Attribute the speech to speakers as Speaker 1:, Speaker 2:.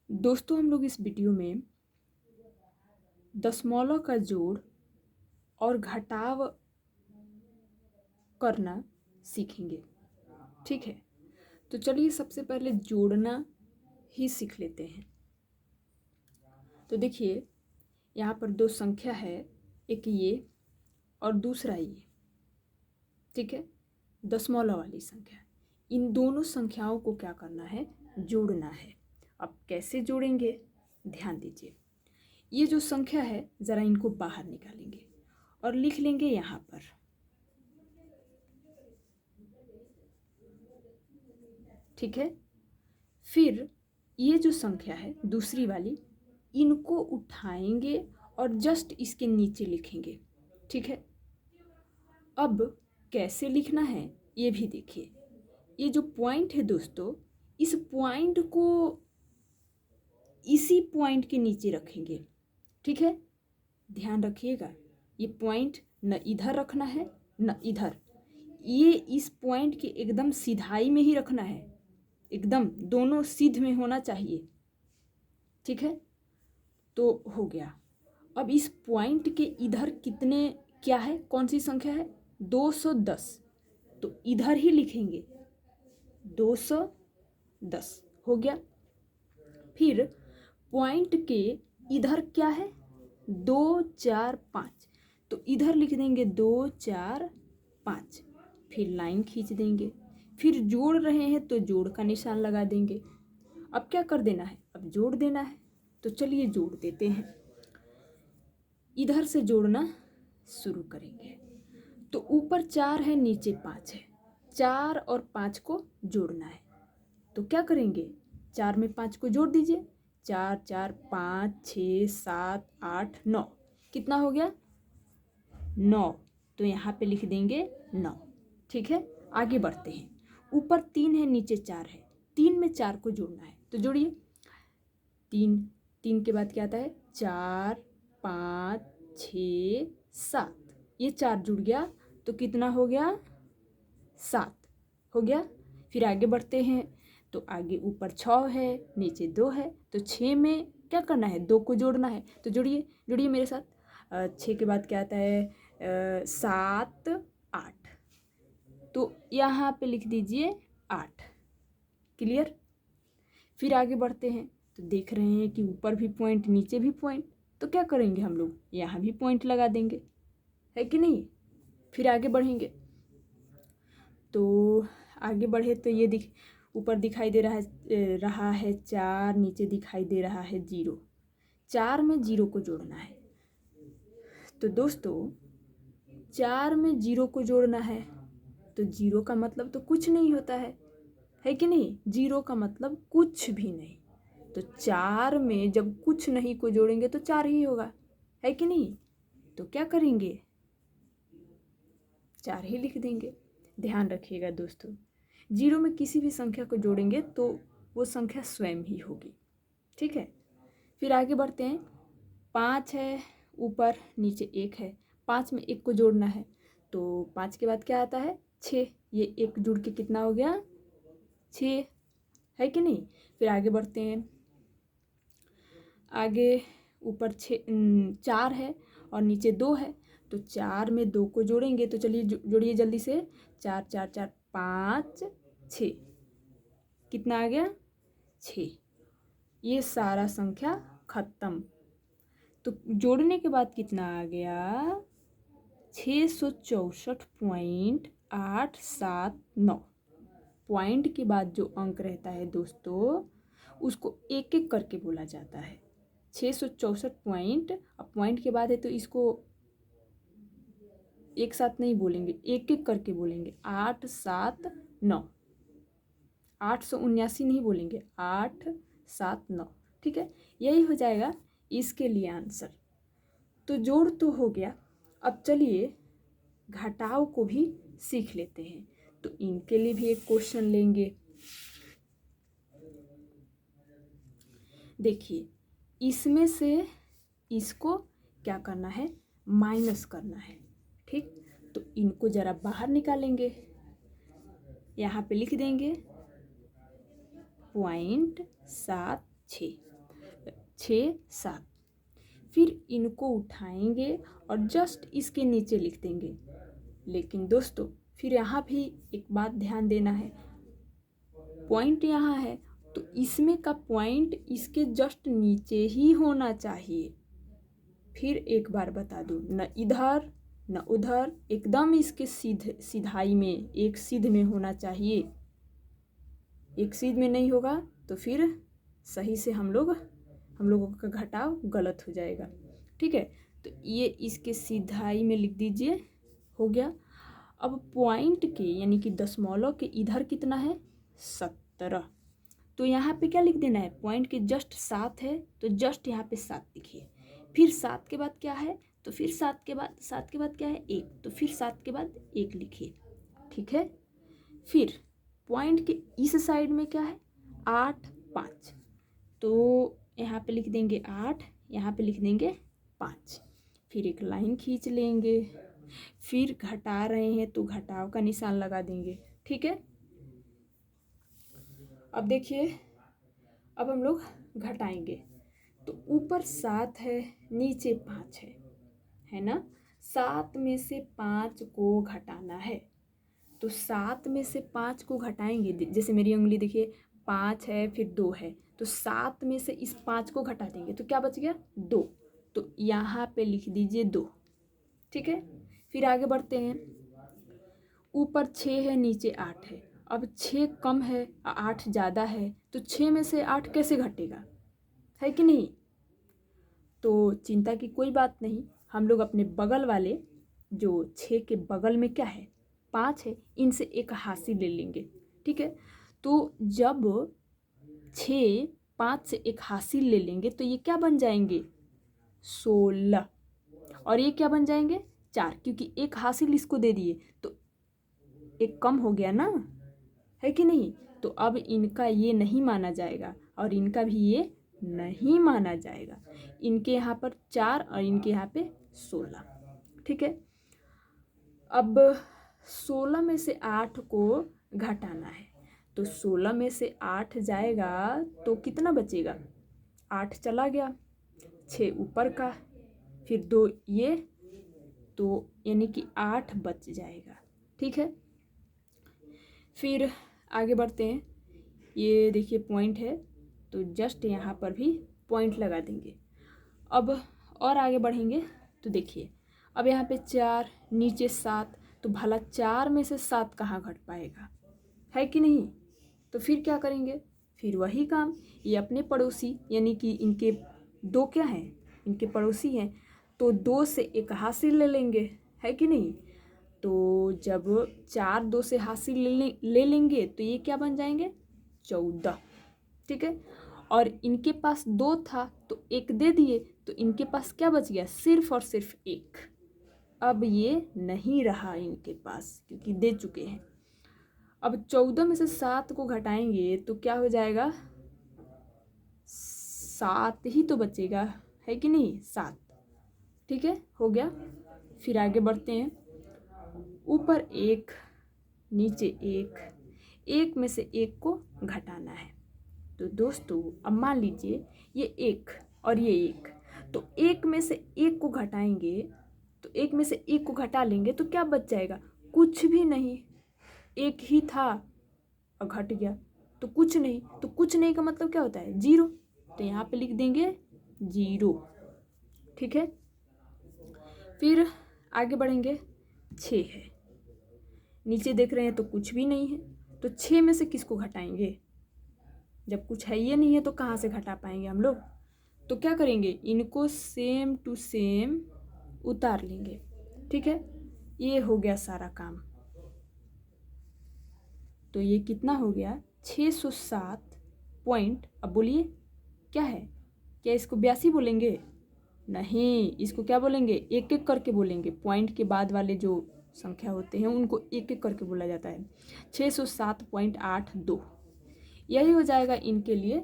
Speaker 1: दोस्तों, हम लोग इस वीडियो में दशमलव का जोड़ और घटाव करना सीखेंगे। ठीक है, तो चलिए सबसे पहले जोड़ना ही सीख लेते हैं। तो देखिए, यहाँ पर दो संख्या है, एक ये और दूसरा ये। ठीक है, दशमलव वाली संख्या। इन दोनों संख्याओं को क्या करना है? जोड़ना है। अब कैसे जोड़ेंगे, ध्यान दीजिए। ये जो संख्या है, ज़रा इनको बाहर निकालेंगे और लिख लेंगे यहाँ पर। ठीक है, फिर ये जो संख्या है दूसरी वाली, इनको उठाएंगे और जस्ट इसके नीचे लिखेंगे। ठीक है, अब कैसे लिखना है ये भी देखिए। ये जो पॉइंट है दोस्तों, इस पॉइंट को इसी पॉइंट के नीचे रखेंगे। ठीक है, ध्यान रखिएगा, ये पॉइंट न इधर रखना है न इधर, ये इस पॉइंट के एकदम सीधाई में ही रखना है, एकदम दोनों सीध में होना चाहिए। ठीक है, तो हो गया। अब इस पॉइंट के इधर कितने क्या है, कौन सी संख्या है? 210, तो इधर ही लिखेंगे 210। हो गया। फिर पॉइंट के इधर क्या है? 2 4 5, तो इधर लिख देंगे 2 4 5। फिर लाइन खींच देंगे। फिर जोड़ रहे हैं तो जोड़ का निशान लगा देंगे। अब क्या कर देना है? अब जोड़ देना है। तो चलिए जोड़ देते हैं। इधर से जोड़ना शुरू करेंगे। तो ऊपर 4 है, नीचे 5 है। 4 और 5 को जोड़ना है, तो क्या करेंगे? 4 में 5 को जोड़ दीजिए। 4 4 5 6 7 8 9, कितना हो गया? 9। तो यहाँ पे लिख देंगे 9। ठीक है, आगे बढ़ते हैं। ऊपर 3 है, नीचे 4 है। 3 में 4 को जोड़ना है, तो जोड़िए। 3 के बाद क्या आता है? 4 5 6 7, ये 4 जुड़ गया, तो कितना हो गया? 7 हो गया। फिर आगे बढ़ते हैं। तो आगे ऊपर 6 है, नीचे 2 है, तो 6 में क्या करना है? 2 को जोड़ना है, तो जोड़िए जोड़िए मेरे साथ। 6 के बाद क्या आता है? 7 8, तो यहाँ पे लिख दीजिए 8। क्लियर? फिर आगे बढ़ते हैं। तो देख रहे हैं कि ऊपर भी पॉइंट, नीचे भी पॉइंट, तो क्या करेंगे हम लोग? यहाँ भी पॉइंट लगा देंगे, है कि नहीं? फिर आगे बढ़ेंगे। तो आगे बढ़े तो ये ऊपर दिखाई दे रहा है 4, नीचे दिखाई दे रहा है 0। 4 में 0 को जोड़ना है। तो दोस्तों, 4 में 0 को जोड़ना है, तो 0 का मतलब तो कुछ नहीं होता है कि नहीं? 0 का मतलब कुछ भी नहीं। तो 4 में जब कुछ नहीं को जोड़ेंगे तो 4 ही होगा, है कि नहीं? तो क्या करेंगे? 4 ही लिख देंगे। ध्यान रखिएगा दोस्तों, 0 में किसी भी संख्या को जोड़ेंगे तो वो संख्या स्वयं ही होगी। ठीक है, फिर आगे बढ़ते हैं। 5 है ऊपर, नीचे 1 है। 5 में 1 को जोड़ना है, तो 5 के बाद क्या आता है? 6। ये 1 जुड़ के कितना हो गया? 6, है कि नहीं? फिर आगे बढ़ते हैं। आगे ऊपर 4 है और नीचे 2 है, तो 4 में 2 को जोड़ेंगे, तो चलिए जोड़िए जल्दी से। 4 4 4 5 6, कितना आ गया? 6। ये सारा संख्या खत्म। तो जोड़ने के बाद कितना आ गया? 664.879। पॉइंट के बाद जो अंक रहता है दोस्तों, उसको एक एक करके बोला जाता है। 664 पॉइंट, अब पॉइंट के बाद है तो इसको एक साथ नहीं बोलेंगे, एक एक करके बोलेंगे। 879, 879 नहीं बोलेंगे, 879। ठीक है, यही हो जाएगा इसके लिए आंसर। तो जोड़ तो हो गया, अब चलिए घटाव को भी सीख लेते हैं। तो इनके लिए भी एक क्वेश्चन लेंगे। देखिए, इसमें से इसको क्या करना है? माइनस करना है। ठीक, तो इनको जरा बाहर निकालेंगे। यहाँ पे लिख देंगे 0.76। 6 7। फिर इनको उठाएंगे और जस्ट इसके नीचे लिख देंगे। लेकिन दोस्तों फिर यहाँ भी एक बात ध्यान देना है, पॉइंट यहाँ है तो इसमें का पॉइंट इसके जस्ट नीचे ही होना चाहिए। फिर एक बार बता दूँ, न इधर न उधर, एकदम इसके सीधाई में, एक सीध में होना चाहिए। एक सीध में नहीं होगा तो फिर सही से हम लोगों का घटाव गलत हो जाएगा। ठीक है, तो ये इसके सीधाई में लिख दीजिए, हो गया। अब पॉइंट के यानी कि दशमलव के इधर कितना है 17, तो यहाँ पे क्या लिख देना है, पॉइंट के जस्ट 7 है तो जस्ट यहाँ पे 7 लिखिए। फिर 7 के बाद क्या है, तो फिर 7 के बाद क्या है 1, तो फिर 7 के बाद 1 लिखिए। ठीक है, फिर पॉइंट के इस साइड में क्या है 8 5, तो यहाँ पे लिख देंगे 8, यहाँ पे लिख देंगे 5। फिर एक लाइन खींच लेंगे, फिर घटा रहे हैं तो घटाव का निशान लगा देंगे। ठीक है, अब देखिए, अब हम लोग घटाएंगे तो ऊपर 7 है, नीचे 5 है ना। 7 में से 5 को घटाना है, तो 7 में से 5 को घटाएंगे, जैसे मेरी उंगली देखिए 5 है फिर 2 है, तो 7 में से इस 5 को घटा देंगे तो क्या बच गया 2, तो यहाँ पे लिख दीजिए 2। ठीक है, फिर आगे बढ़ते हैं, ऊपर 6 है नीचे 8 है। अब 6 कम है 8 ज़्यादा है, तो 6 में से 8 कैसे घटेगा, है कि नहीं। तो चिंता की कोई बात नहीं, हम लोग अपने बगल वाले जो 6 के बगल में क्या है 5 है, इनसे एक हासिल ले लेंगे। ठीक है, तो जब 6 5 से एक हासिल ले लेंगे तो ये क्या बन जाएंगे 16, और ये क्या बन जाएंगे 4, क्योंकि एक हासिल इसको दे दिए तो एक कम हो गया ना, है कि नहीं। तो अब इनका ये नहीं माना जाएगा और इनका भी ये नहीं माना जाएगा। इनके यहाँ पर 4 और इनके यहाँ पे 16। ठीक है, अब 16 में से 8 को घटाना है, तो 16 में से 8 जाएगा तो कितना बचेगा 8 चला गया, 6 ऊपर का, फिर 2 ये, तो यानी कि 8 बच जाएगा। ठीक है, फिर आगे बढ़ते हैं, ये देखिए पॉइंट है तो जस्ट यहाँ पर भी पॉइंट लगा देंगे। अब और आगे बढ़ेंगे तो देखिए, अब यहाँ पे 4 नीचे 7, तो भला 4 में से 7 कहाँ घट पाएगा, है कि नहीं। तो फिर क्या करेंगे, फिर वही काम, ये अपने पड़ोसी यानी कि इनके 2 क्या हैं इनके पड़ोसी हैं, तो 2 से एक हासिल ले लेंगे, है कि नहीं। तो जब 4 2 से हासिल ले लेंगे तो ये क्या बन जाएंगे 14। ठीक है, और इनके पास 2 था तो 1 दे दिए, तो इनके पास क्या बच गया सिर्फ और सिर्फ 1। अब ये नहीं रहा इनके पास क्योंकि दे चुके हैं। अब 14 में से 7 को घटाएंगे तो क्या हो जाएगा 7 ही तो बचेगा, है कि नहीं 7। ठीक है, हो गया। फिर आगे बढ़ते हैं, ऊपर 1 नीचे 1 में से 1 को घटाना है। तो दोस्तों अब मान लीजिए ये 1 और ये 1, तो 1 में से 1 को घटाएंगे, तो 1 में से 1 को घटा लेंगे तो क्या बच जाएगा कुछ भी नहीं, 1 ही था और घट गया तो कुछ नहीं, तो कुछ नहीं का मतलब क्या होता है 0, तो यहाँ पे लिख देंगे 0। ठीक है, फिर आगे बढ़ेंगे, 6 है, नीचे देख रहे हैं तो कुछ भी नहीं है, तो 6 में से किसको घटाएंगे, जब कुछ है ये नहीं है तो कहाँ से घटा पाएंगे हम लोग। तो क्या करेंगे, इनको सेम टू सेम उतार लेंगे। ठीक है, ये हो गया सारा काम। तो ये कितना हो गया 607 पॉइंट। अब बोलिए क्या है, क्या इसको 82 बोलेंगे, नहीं, इसको क्या बोलेंगे एक एक करके बोलेंगे। पॉइंट के बाद वाले जो संख्या होते हैं उनको एक एक करके बोला जाता है। 607.82 यही हो जाएगा इनके लिए